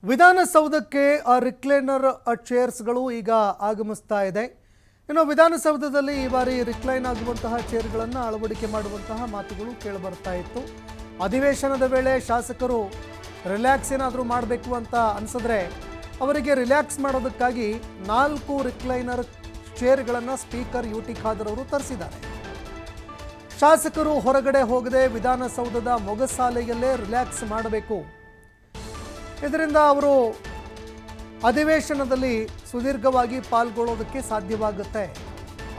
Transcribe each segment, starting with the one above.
ವಿಧಾನಸೌಧಕ್ಕೆ ರಿಕ್ಲೈನರ್ ಚೇರ್ಸ್ಗಳು ಈಗ ಆಗಮಿಸ್ತಾ ಇದೆ. ಇನ್ನು ವಿಧಾನಸೌಧದಲ್ಲಿ ಈ ಬಾರಿ ರಿಕ್ಲೈನ್ ಆಗುವಂತಹ ಚೇರ್ಗಳನ್ನು ಅಳವಡಿಕೆ ಮಾಡುವಂತಹ ಮಾತುಗಳು ಕೇಳಿಬರ್ತಾ ಇತ್ತು. ಅಧಿವೇಶನದ ವೇಳೆ ಶಾಸಕರು ರಿಲ್ಯಾಕ್ಸ್ ಏನಾದರೂ ಮಾಡಬೇಕು ಅಂತ ಅನಿಸಿದ್ರೆ ಅವರಿಗೆ ರಿಲ್ಯಾಕ್ಸ್ ಮಾಡೋದಕ್ಕಾಗಿ 4 ರಿಕ್ಲೈನರ್ ಚೇರ್ಗಳನ್ನು ಸ್ಪೀಕರ್ ಯುಟಿ ಖಾದರ್ ಅವರು ತರಿಸಿದ್ದಾರೆ. ಶಾಸಕರು ಹೊರಗಡೆ ಹೋಗದೆ ವಿಧಾನಸೌಧದ ಮೊಗಸಾಲೆಯಲ್ಲೇ ರಿಲ್ಯಾಕ್ಸ್ ಮಾಡಬೇಕು. ಇದರಿಂದ ಅವರು ಅಧಿವೇಶನದಲ್ಲಿ ಸುದೀರ್ಘವಾಗಿ ಪಾಲ್ಗೊಳ್ಳೋದಕ್ಕೆ ಸಾಧ್ಯವಾಗುತ್ತೆ.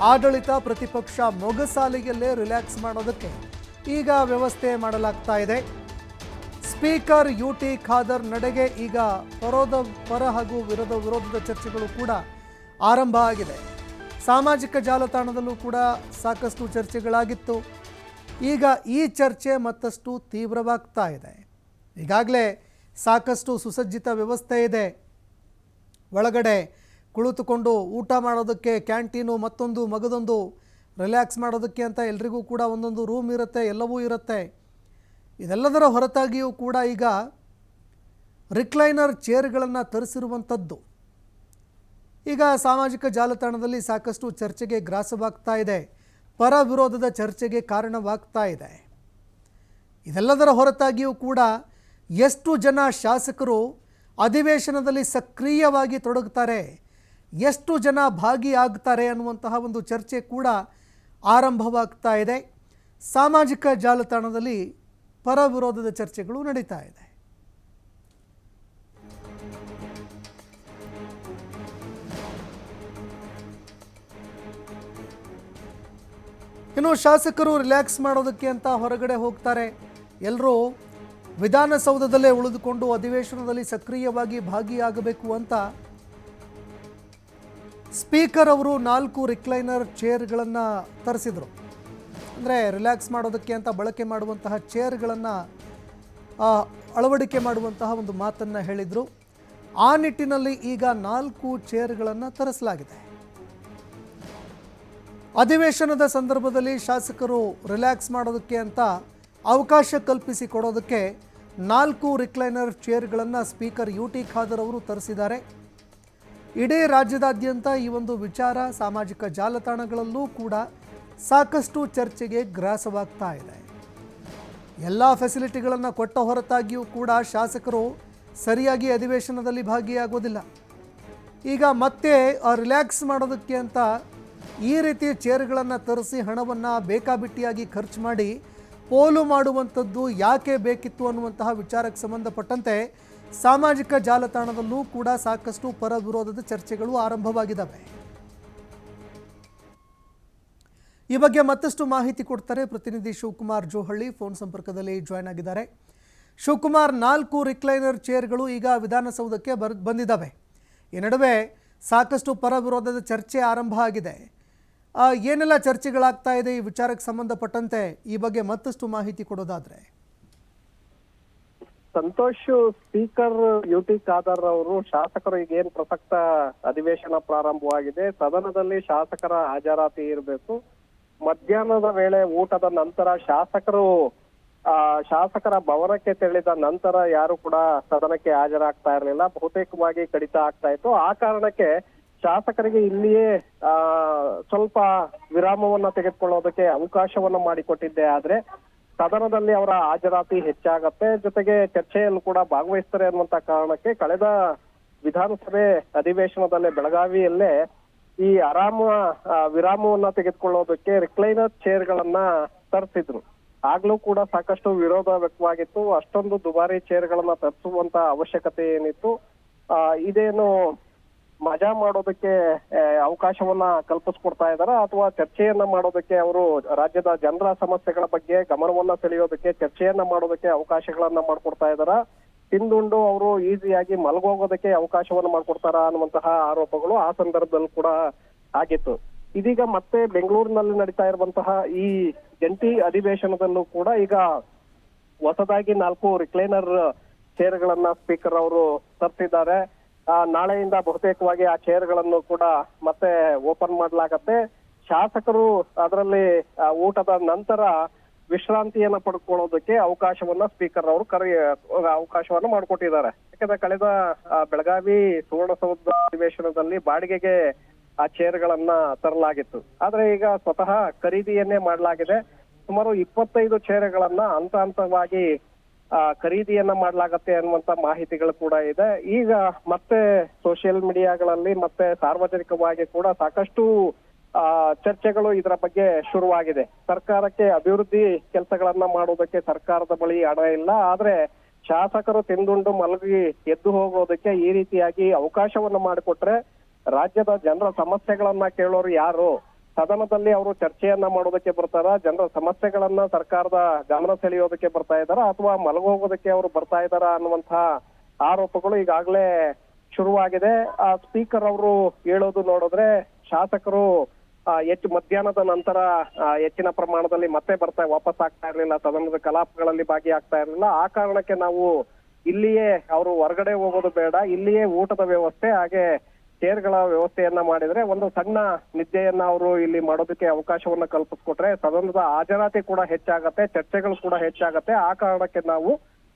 ಆಡಳಿತ ಪ್ರತಿಪಕ್ಷ ಮೊಗಸಾಲೆಯಲ್ಲೇ ರಿಲ್ಯಾಕ್ಸ್ ಮಾಡೋದಕ್ಕೆ ಈಗ ವ್ಯವಸ್ಥೆ ಮಾಡಲಾಗ್ತಾ ಇದೆ. ಸ್ಪೀಕರ್ ಯುಟಿ ಖಾದರ್ ನಡೆಗೆ ಈಗ ಪರ ಹಾಗೂ ವಿರೋಧದ ಚರ್ಚೆಗಳು ಕೂಡ ಆರಂಭ ಆಗಿದೆ. ಸಾಮಾಜಿಕ ಜಾಲತಾಣದಲ್ಲೂ ಕೂಡ ಸಾಕಷ್ಟು ಚರ್ಚೆಗಳಾಗಿತ್ತು. ಈಗ ಈ ಚರ್ಚೆ ಮತ್ತಷ್ಟು ತೀವ್ರವಾಗ್ತಾ ಇದೆ. ಈಗಾಗಲೇ ಸಾಕಷ್ಟು ಸುಸಜ್ಜಿತ ವ್ಯವಸ್ಥೆ ಇದೆ. ಒಳಗಡೆ ಕುಳಿತುಕೊಂಡು ಊಟ ಮಾಡೋದಕ್ಕೆ ಕ್ಯಾಂಟೀನು, ಮತ್ತೊಂದು ಮಗದೊಂದು ರಿಲ್ಯಾಕ್ಸ್ ಮಾಡೋದಕ್ಕೆ ಅಂತ ಎಲ್ರಿಗೂ ಕೂಡ ಒಂದೊಂದು ರೂಮ್ ಇರುತ್ತೆ, ಎಲ್ಲವೂ ಇರುತ್ತೆ. ಇದೆಲ್ಲದರ ಹೊರತಾಗಿಯೂ ಕೂಡ ಈಗ ರಿಕ್ಲೈನರ್ ಚೇರ್ಗಳನ್ನು ತರಿಸಿರುವಂಥದ್ದು ಈಗ ಸಾಮಾಜಿಕ ಜಾಲತಾಣದಲ್ಲಿ ಸಾಕಷ್ಟು ಚರ್ಚೆಗೆ ಗ್ರಾಸವಾಗ್ತಾ ಇದೆ. ಪರ ವಿರೋಧದ ಚರ್ಚೆಗೆ ಕಾರಣವಾಗ್ತಾ ಇದೆ. ಇದೆಲ್ಲದರ ಹೊರತಾಗಿಯೂ ಕೂಡ ಎಷ್ಟು ಜನ ಶಾಸಕರು ಅಧಿವೇಶನದಲ್ಲಿ ಸಕ್ರಿಯವಾಗಿ ತೊಡಗುತ್ತಾರೆ, ಎಷ್ಟು ಜನ ಭಾಗಿಯಾಗ್ತಾರೆ ಅನ್ನುವಂತಹ ಒಂದು ಚರ್ಚೆ ಕೂಡ ಆರಂಭವಾಗ್ತಾ ಇದೆ. ಸಾಮಾಜಿಕ ಜಾಲತಾಣದಲ್ಲಿ ಪರ ವಿರೋಧದ ಚರ್ಚೆಗಳು ನಡೀತಾ ಇದೆ. ಇನ್ನು ಶಾಸಕರು ರಿಲ್ಯಾಕ್ಸ್ ಮಾಡೋದಕ್ಕೆ ಅಂತ ಹೊರಗಡೆ ಹೋಗ್ತಾರೆ. ಎಲ್ಲರೂ ವಿಧಾನಸೌಧದಲ್ಲೇ ಉಳಿದುಕೊಂಡು ಅಧಿವೇಶನದಲ್ಲಿ ಸಕ್ರಿಯವಾಗಿ ಭಾಗಿಯಾಗಬೇಕು ಅಂತ ಸ್ಪೀಕರ್ ಅವರು 4 ರಿಕ್ಲೈನರ್ ಚೇರ್ಗಳನ್ನು ತರಿಸಿದರು. ಅಂದರೆ ರಿಲ್ಯಾಕ್ಸ್ ಮಾಡೋದಕ್ಕೆ ಅಂತ ಬಳಕೆ ಮಾಡುವಂತಹ ಚೇರ್ಗಳನ್ನು ಅಳವಡಿಕೆ ಮಾಡುವಂತಹ ಒಂದು ಮಾತನ್ನು ಹೇಳಿದರು. ಆ ನಿಟ್ಟಿನಲ್ಲಿ ಈಗ 4 ಚೇರ್ಗಳನ್ನು ತರಿಸಲಾಗಿದೆ. ಅಧಿವೇಶನದ ಸಂದರ್ಭದಲ್ಲಿ ಶಾಸಕರು ರಿಲ್ಯಾಕ್ಸ್ ಮಾಡೋದಕ್ಕೆ ಅಂತ ಅವಕಾಶ ಕಲ್ಪಿಸಿ ಕೊಡೋದಕ್ಕೆ 4 ರಿಕ್ಲೈನರ್ ಚೇರ್ಗಳನ್ನು ಸ್ಪೀಕರ್ ಯುಟಿ ಖಾದರ್ ಅವರು ತರಿಸಿದ್ದಾರೆ. ಇಡೀ ರಾಜ್ಯದಾದ್ಯಂತ ಈ ಒಂದು ವಿಚಾರ ಸಾಮಾಜಿಕ ಜಾಲತಾಣಗಳಲ್ಲೂ ಕೂಡ ಸಾಕಷ್ಟು ಚರ್ಚೆಗೆ ಗ್ರಾಸವಾಗ್ತಾ ಇದೆ. ಎಲ್ಲ ಫೆಸಿಲಿಟಿಗಳನ್ನು ಕೊಟ್ಟ ಹೊರತಾಗಿಯೂ ಕೂಡ ಶಾಸಕರು ಸರಿಯಾಗಿ ಅಧಿವೇಶನದಲ್ಲಿ ಭಾಗಿಯಾಗೋದಿಲ್ಲ. ಈಗ ಮತ್ತೆ ರಿಲ್ಯಾಕ್ಸ್ ಮಾಡೋದಕ್ಕೆ ಅಂತ ಈ ರೀತಿ ಚೇರ್ಗಳನ್ನು ತರಿಸಿ ಹಣವನ್ನು ಬೇಕಾಬಿಟ್ಟಿಯಾಗಿ ಖರ್ಚು ಮಾಡಿ ಪೋಲು ಮಾಡುವಂಥದ್ದು ಯಾಕೆ ಬೇಕಿತ್ತು ಅನ್ನುವಂತಹ ವಿಚಾರಕ್ಕೆ ಸಂಬಂಧಪಟ್ಟಂತೆ ಸಾಮಾಜಿಕ ಜಾಲತಾಣದಲ್ಲೂ ಕೂಡ ಸಾಕಷ್ಟು ಪರ ವಿರೋಧದ ಚರ್ಚೆಗಳು ಆರಂಭವಾಗಿದ್ದಾವೆ. ಈ ಬಗ್ಗೆ ಮತ್ತಷ್ಟು ಮಾಹಿತಿ ಕೊಡ್ತಾರೆ ಪ್ರತಿನಿಧಿ ಶಿವಕುಮಾರ್ ಜೋಹಳ್ಳಿ, ಫೋನ್ ಸಂಪರ್ಕದಲ್ಲಿ ಜಾಯ್ನ್ ಆಗಿದ್ದಾರೆ. ಶಿವಕುಮಾರ್, 4 ರಿಕ್ಲೈನರ್ ಚೇರ್ಗಳು ಈಗ ವಿಧಾನಸೌಧಕ್ಕೆ ಬಂದಿದ್ದಾವೆ. ಈ ನಡುವೆ ಸಾಕಷ್ಟು ಪರ ವಿರೋಧದ ಚರ್ಚೆ ಆರಂಭ ಆಗಿದೆ. ಏನೆಲ್ಲ ಚರ್ಚೆಗಳಾಗ್ತಾ ಇದೆ ಈ ವಿಚಾರಕ್ಕೆ ಸಂಬಂಧಪಟ್ಟಂತೆ, ಈ ಬಗ್ಗೆ ಮತ್ತಷ್ಟು ಮಾಹಿತಿ ಕೊಡೋದಾದ್ರೆ? ಸಂತೋಷ್, ಸ್ಪೀಕರ್ ಯುಟಿ ಖಾದರ್ ಅವರು ಶಾಸಕರು ಈಗೇನು ಪ್ರಸಕ್ತ ಅಧಿವೇಶನ ಪ್ರಾರಂಭವಾಗಿದೆ, ಸದನದಲ್ಲಿ ಶಾಸಕರ ಹಾಜರಾತಿ ಇರಬೇಕು. ಮಧ್ಯಾಹ್ನದ ವೇಳೆ ಊಟದ ನಂತರ ಶಾಸಕರ ಭವನಕ್ಕೆ ತೆರಳಿದ ನಂತರ ಯಾರು ಕೂಡ ಸದನಕ್ಕೆ ಹಾಜರಾಗ್ತಾ ಇರಲಿಲ್ಲ. ಬಹುತೇಕವಾಗಿ ಕಡಿತ ಆಗ್ತಾ ಇತ್ತು. ಆ ಕಾರಣಕ್ಕೆ ಶಾಸಕರಿಗೆ ಇಲ್ಲಿಯೇ ಸ್ವಲ್ಪ ವಿರಾಮವನ್ನ ತೆಗೆದುಕೊಳ್ಳೋದಕ್ಕೆ ಅವಕಾಶವನ್ನ ಮಾಡಿಕೊಟ್ಟಿದ್ದೆ. ಆದ್ರೆ ಸದನದಲ್ಲಿ ಅವರ ಹಾಜರಾತಿ ಹೆಚ್ಚಾಗತ್ತೆ, ಜೊತೆಗೆ ಚರ್ಚೆಯಲ್ಲೂ ಕೂಡ ಭಾಗವಹಿಸ್ತಾರೆ ಅನ್ನುವಂತ ಕಾರಣಕ್ಕೆ ಕಳೆದ ವಿಧಾನಸಭೆ ಅಧಿವೇಶನದಲ್ಲೇ ಬೆಳಗಾವಿಯಲ್ಲೇ ಈ ವಿರಾಮವನ್ನ ತೆಗೆದುಕೊಳ್ಳೋದಕ್ಕೆ ರಿಕ್ಲೈನರ್ ಚೇರ್ಗಳನ್ನ ತರಿಸಿದ್ರು. ಆಗ್ಲೂ ಕೂಡ ಸಾಕಷ್ಟು ವಿರೋಧ ವ್ಯಕ್ತವಾಗಿತ್ತು. ಅಷ್ಟೊಂದು ದುಬಾರಿ ಚೇರ್ಗಳನ್ನ ತರಿಸುವಂತ ಅವಶ್ಯಕತೆ ಏನಿತ್ತು? ಇದೇನು ಮಜಾ ಮಾಡೋದಕ್ಕೆ ಅವಕಾಶವನ್ನ ಕಲ್ಪಿಸ್ಕೊಡ್ತಾ ಇದಾರ, ಅಥವಾ ಚರ್ಚೆಯನ್ನ ಮಾಡೋದಕ್ಕೆ ಅವರು ರಾಜ್ಯದ ಜನರ ಸಮಸ್ಯೆಗಳ ಬಗ್ಗೆ ಗಮನವನ್ನ ಸೆಳೆಯೋದಕ್ಕೆ ಚರ್ಚೆಯನ್ನ ಮಾಡೋದಕ್ಕೆ ಅವಕಾಶಗಳನ್ನ ಮಾಡ್ಕೊಡ್ತಾ ಇದಾರ? ತಿಂದುಂಡು ಅವರು ಈಸಿಯಾಗಿ ಮಲಗೋಗೋದಕ್ಕೆ ಅವಕಾಶವನ್ನ ಮಾಡ್ಕೊಡ್ತಾರ ಅನ್ನುವಂತಹ ಆರೋಪಗಳು ಆ ಸಂದರ್ಭದಲ್ಲಿ ಕೂಡ ಆಗಿತ್ತು. ಇದೀಗ ಮತ್ತೆ ಬೆಂಗಳೂರಿನಲ್ಲಿ ನಡೀತಾ ಇರುವಂತಹ ಈ ಜಂಟಿ ಅಧಿವೇಶನದಲ್ಲೂ ಕೂಡ ಈಗ ಹೊಸದಾಗಿ 4 ರಿಕ್ಲೈನರ್ ಚೇರ್ಗಳನ್ನ ಸ್ಪೀಕರ್ ಅವರು ತರಿಸಿದ್ದಾರೆ. ನಾಳೆಯಿಂದ ಬಹುತೇಕವಾಗಿ ಆ ಚೇರ್ಗಳನ್ನು ಕೂಡ ಮತ್ತೆ ಓಪನ್ ಮಾಡಲಾಗತ್ತೆ. ಶಾಸಕರು ಅದರಲ್ಲಿ ಊಟದ ನಂತರ ವಿಶ್ರಾಂತಿಯನ್ನ ಪಡ್ಕೊಳ್ಳೋದಕ್ಕೆ ಅವಕಾಶವನ್ನ ಸ್ಪೀಕರ್ ಅವರು ಅವಕಾಶವನ್ನ ಮಾಡಿಕೊಟ್ಟಿದ್ದಾರೆ. ಕರ್ನಾಟಕದ ಕಳೆದ ಬೆಳಗಾವಿ ಸುವರ್ಣಸೌಧ ಅಧಿವೇಶನದಲ್ಲಿ ಬಾಡಿಗೆಗೆ ಆ ಚೇರ್ಗಳನ್ನ ತರಲಾಗಿತ್ತು. ಆದ್ರೆ ಈಗ ಸ್ವತಃ ಖರೀದಿಯನ್ನೇ ಮಾಡಲಾಗಿದೆ. ಸುಮಾರು 25 ಚೇರ್ಗಳನ್ನ ಹಂತ ಹಂತವಾಗಿ ಖರೀದಿಯನ್ನ ಮಾಡ್ಲಾಗತ್ತೆ ಅನ್ನುವಂತ ಮಾಹಿತಿಗಳು ಕೂಡ ಇದೆ. ಈಗ ಮತ್ತೆ ಸೋಷಿಯಲ್ ಮೀಡಿಯಾಗಳಲ್ಲಿ ಮತ್ತೆ ಸಾರ್ವಜನಿಕವಾಗಿ ಕೂಡ ಸಾಕಷ್ಟು ಚರ್ಚೆಗಳು ಇದರ ಬಗ್ಗೆ ಶುರುವಾಗಿದೆ. ಸರ್ಕಾರಕ್ಕೆ ಅಭಿವೃದ್ಧಿ ಕೆಲಸಗಳನ್ನ ಮಾಡುವುದಕ್ಕೆ ಸರ್ಕಾರದ ಬಳಿ ಹಣ ಇಲ್ಲ, ಆದ್ರೆ ಶಾಸಕರು ತಿಂದುಂಡು ಮಲಗಿ ಎದ್ದು ಹೋಗೋದಕ್ಕೆ ಈ ರೀತಿಯಾಗಿ ಅವಕಾಶವನ್ನ ಮಾಡಿಕೊಟ್ರೆ ರಾಜ್ಯದ ಜನರ ಸಮಸ್ಯೆಗಳನ್ನ ಕೇಳೋರು ಯಾರು? ಸದನದಲ್ಲಿ ಅವರು ಚರ್ಚೆಯನ್ನ ಮಾಡೋದಕ್ಕೆ ಬರ್ತಾರ, ಜನರ ಸಮಸ್ಯೆಗಳನ್ನ ಸರ್ಕಾರದ ಗಮನ ಸೆಳೆಯೋದಕ್ಕೆ ಬರ್ತಾ ಇದಾರ, ಅಥವಾ ಮಲಗೋಗೋದಕ್ಕೆ ಅವರು ಬರ್ತಾ ಇದಾರ ಅನ್ನುವಂತಹ ಆರೋಪಗಳು ಈಗಾಗಲೇ ಶುರುವಾಗಿದೆ. ಆ ಸ್ಪೀಕರ್ ಅವರು ಹೇಳೋದು ನೋಡಿದ್ರೆ ಶಾಸಕರು ಹೆಚ್ಚು ಮಧ್ಯಾಹ್ನದ ನಂತರ ಹೆಚ್ಚಿನ ಪ್ರಮಾಣದಲ್ಲಿ ಮತ್ತೆ ವಾಪಸ್ ಆಗ್ತಾ ಇರ್ಲಿಲ್ಲ, ಸದನದ ಕಲಾಪಗಳಲ್ಲಿ ಭಾಗಿಯಾಗ್ತಾ ಇರ್ಲಿಲ್ಲ. ಆ ಕಾರಣಕ್ಕೆ ನಾವು ಇಲ್ಲಿಯೇ ಅವರು ಹೊರಗಡೆ ಹೋಗೋದು ಬೇಡ, ಇಲ್ಲಿಯೇ ಊಟದ ವ್ಯವಸ್ಥೆ ಹಾಗೆ ಚೇರ್ಗಳ ವ್ಯವಸ್ಥೆಯನ್ನ ಮಾಡಿದ್ರೆ ಒಂದು ಸಣ್ಣ ನಿದ್ದೆಯನ್ನ ಅವರು ಇಲ್ಲಿ ಮಾಡೋದಕ್ಕೆ ಅವಕಾಶವನ್ನ ಕಲ್ಪಿಸ್ಕೊಟ್ರೆ ಸದನದ ಹಾಜರಾತಿ ಕೂಡ ಹೆಚ್ಚಾಗತ್ತೆ, ಚರ್ಚೆಗಳು ಕೂಡ ಹೆಚ್ಚಾಗತ್ತೆ. ಆ ಕಾರಣಕ್ಕೆ ನಾವು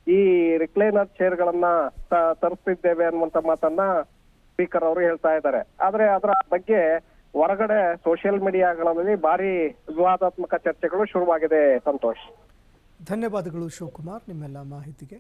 ಈ ರಿಕ್ಲೈನರ್ ಚೇರ್ಗಳನ್ನ ತರಿಸ್ತಿದ್ದೇವೆ ಅನ್ನುವಂತ ಮಾತನ್ನ ಸ್ಪೀಕರ್ ಅವರು ಹೇಳ್ತಾ ಇದ್ದಾರೆ. ಆದ್ರೆ ಅದರ ಬಗ್ಗೆ ಹೊರಗಡೆ ಸೋಷಿಯಲ್ ಮೀಡಿಯಾಗಳಲ್ಲಿ ಭಾರಿ ವಿವಾದಾತ್ಮಕ ಚರ್ಚೆಗಳು ಶುರುವಾಗಿದೆ. ಸಂತೋಷ್, ಧನ್ಯವಾದಗಳು ಶಿವಕುಮಾರ್ ನಿಮ್ಮೆಲ್ಲ ಮಾಹಿತಿಗೆ.